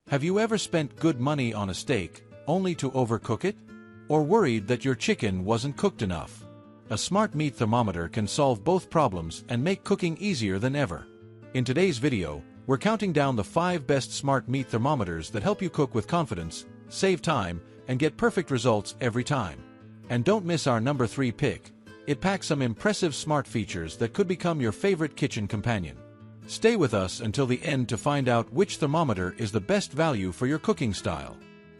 Have you ever spent good money on a steak, only to overcook it? Or worried that your chicken wasn't cooked enough? A Smart Meat Thermometer can solve both problems and make cooking easier than ever. In today's video, we're counting down the 5 best Smart Meat Thermometers that help you cook with confidence, save time, and get perfect results every time. And don't miss our number 3 pick. It packs some impressive smart features that could become your favorite kitchen companion. Stay with us until the end to find out which thermometer is the best value for your cooking style.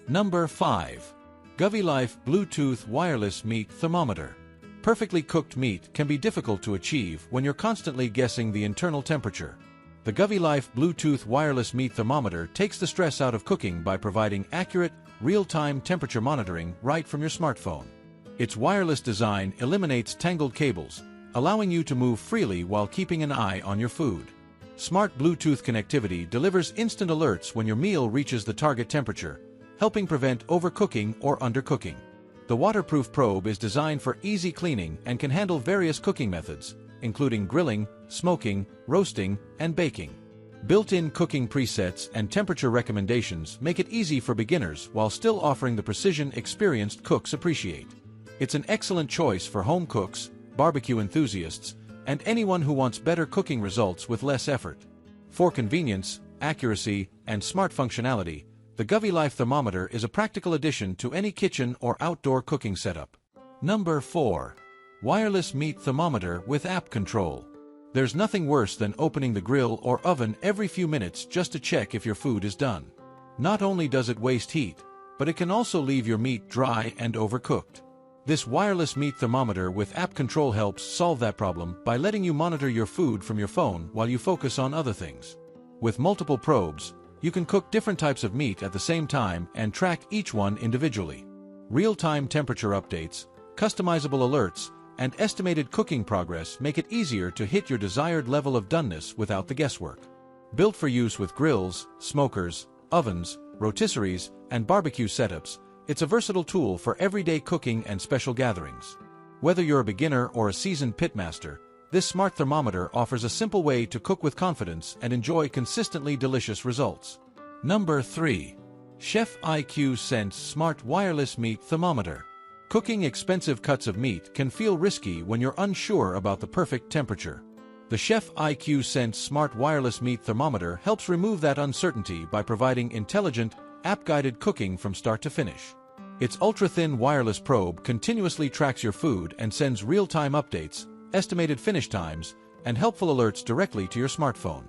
Number 5. GoviLife Bluetooth Wireless Meat Thermometer. Perfectly cooked meat can be difficult to achieve when you're constantly guessing the internal temperature. The GoviLife Bluetooth Wireless Meat Thermometer takes the stress out of cooking by providing accurate, real-time temperature monitoring right from your smartphone. Its wireless design eliminates tangled cables, allowing you to move freely while keeping an eye on your food. Smart Bluetooth connectivity delivers instant alerts when your meal reaches the target temperature, helping prevent overcooking or undercooking. The waterproof probe is designed for easy cleaning and can handle various cooking methods, including grilling, smoking, roasting, and baking. Built-in cooking presets and temperature recommendations make it easy for beginners while still offering the precision experienced cooks appreciate. It's an excellent choice for home cooks, barbecue enthusiasts, and anyone who wants better cooking results with less effort. For convenience, accuracy, and smart functionality, the GoviLife thermometer is a practical addition to any kitchen or outdoor cooking setup. Number 4. Wireless Meat Thermometer with App Control. There's nothing worse than opening the grill or oven every few minutes just to check if your food is done. Not only does it waste heat, but it can also leave your meat dry and overcooked. This wireless meat thermometer with app control helps solve that problem by letting you monitor your food from your phone while you focus on other things. With multiple probes, you can cook different types of meat at the same time and track each one individually. Real-time temperature updates, customizable alerts, and estimated cooking progress make it easier to hit your desired level of doneness without the guesswork. Built for use with grills, smokers, ovens, rotisseries, and barbecue setups, it's a versatile tool for everyday cooking and special gatherings. Whether you're a beginner or a seasoned pitmaster, this smart thermometer offers a simple way to cook with confidence and enjoy consistently delicious results. Number 3. Chef IQ Sense Smart Wireless Meat Thermometer. Cooking expensive cuts of meat can feel risky when you're unsure about the perfect temperature. The Chef IQ Sense Smart Wireless Meat Thermometer helps remove that uncertainty by providing intelligent, app-guided cooking from start to finish. Its ultra-thin wireless probe continuously tracks your food and sends real-time updates, estimated finish times, and helpful alerts directly to your smartphone.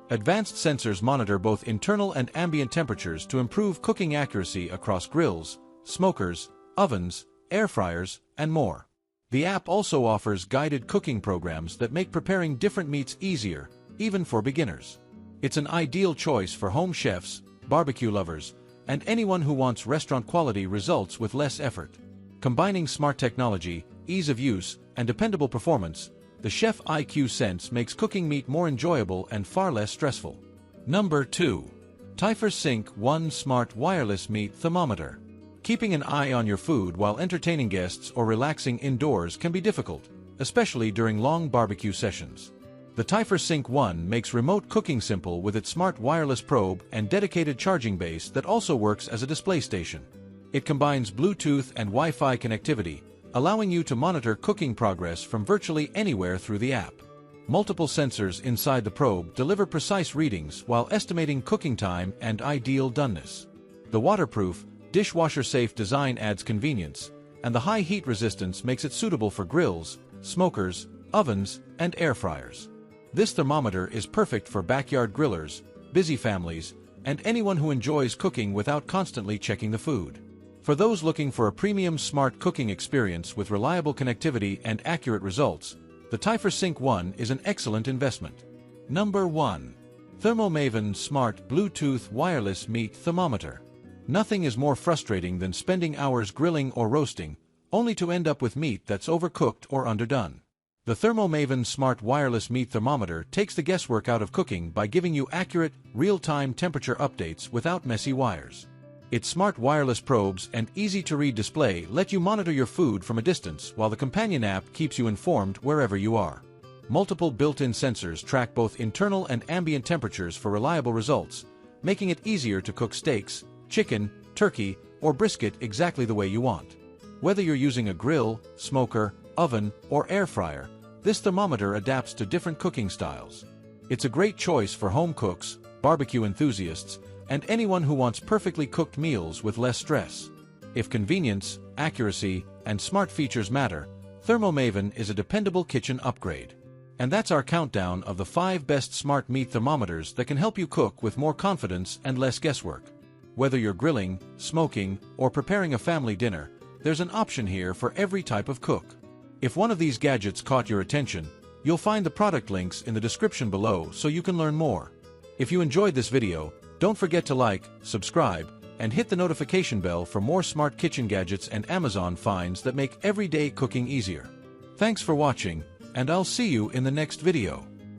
Advanced sensors monitor both internal and ambient temperatures to improve cooking accuracy across grills, smokers, ovens, air fryers, and more. The app also offers guided cooking programs that make preparing different meats easier, even for beginners. It's an ideal choice for home chefs, barbecue lovers, and anyone who wants restaurant-quality results with less effort. Combining smart technology, ease of use, and dependable performance, the Chef IQ Sense makes cooking meat more enjoyable and far less stressful. Number 2. Typhur Sync 1 Smart Wireless Meat Thermometer. Keeping an eye on your food while entertaining guests or relaxing indoors can be difficult, especially during long barbecue sessions. The Typhur Sync 1 makes remote cooking simple with its smart wireless probe and dedicated charging base that also works as a display station. It combines Bluetooth and Wi-Fi connectivity, allowing you to monitor cooking progress from virtually anywhere through the app. Multiple sensors inside the probe deliver precise readings while estimating cooking time and ideal doneness. The waterproof, dishwasher-safe design adds convenience, and the high heat resistance makes it suitable for grills, smokers, ovens, and air fryers. This thermometer is perfect for backyard grillers, busy families, and anyone who enjoys cooking without constantly checking the food. For those looking for a premium smart cooking experience with reliable connectivity and accurate results, the Typhur Sync 1 is an excellent investment. Number 1. ThermoMaven Smart Bluetooth Wireless Meat Thermometer. Nothing is more frustrating than spending hours grilling or roasting, only to end up with meat that's overcooked or underdone. The ThermoMaven Smart Wireless Meat Thermometer takes the guesswork out of cooking by giving you accurate, real-time temperature updates without messy wires. Its smart wireless probes and easy-to-read display let you monitor your food from a distance while the companion app keeps you informed wherever you are. Multiple built-in sensors track both internal and ambient temperatures for reliable results, making it easier to cook steaks, chicken, turkey, or brisket exactly the way you want. Whether you're using a grill, smoker, oven, or air fryer, this thermometer adapts to different cooking styles. It's a great choice for home cooks, barbecue enthusiasts, and anyone who wants perfectly cooked meals with less stress. If convenience, accuracy, and smart features matter, ThermoMaven is a dependable kitchen upgrade. And that's our countdown of the 5 best smart meat thermometers that can help you cook with more confidence and less guesswork. Whether you're grilling, smoking, or preparing a family dinner, there's an option here for every type of cook. If one of these gadgets caught your attention, you'll find the product links in the description below so you can learn more. If you enjoyed this video, don't forget to like, subscribe, and hit the notification bell for more smart kitchen gadgets and Amazon finds that make everyday cooking easier. Thanks for watching, and I'll see you in the next video.